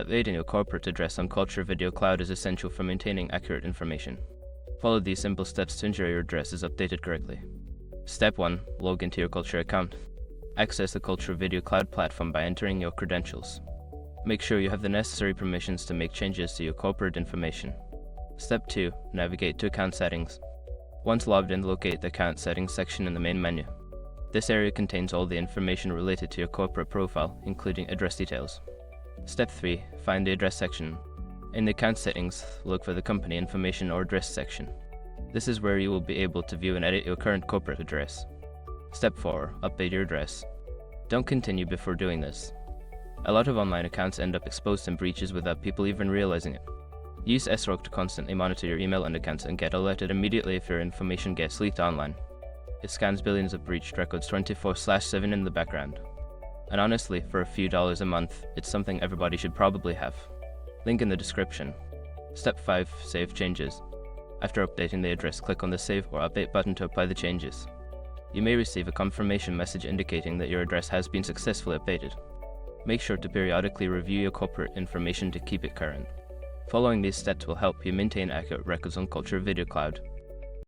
Updating your corporate address on Culture Video Cloud is essential for maintaining accurate information. Follow these simple steps to ensure your address is updated correctly. Step 1. Log into your Culture account. Access the Culture Video Cloud platform by entering your credentials. Make sure you have the necessary permissions to make changes to your corporate information. Step 2. Navigate to Account Settings. Once logged in, locate the Account Settings section in the main menu. This area contains all the information related to your corporate profile, including address details. Step 3. Find the Address section. In the Account Settings, look for the Company Information or Address section. This is where you will be able to view and edit your current corporate address. Step 4. Update your address. Don't continue before doing this. A lot of online accounts end up exposed in breaches without people even realizing it. Use SROC to constantly monitor your email and accounts and get alerted immediately if your information gets leaked online. It scans billions of breached records 24/7 in the background. And honestly, for a few dollars a month, it's something everybody should probably have. Link in the description. Step 5. Save changes. After updating the address, click on the Save or Update button to apply the changes. You may receive a confirmation message indicating that your address has been successfully updated. Make sure to periodically review your corporate information to keep it current. Following these steps will help you maintain accurate records on Culture Video Cloud.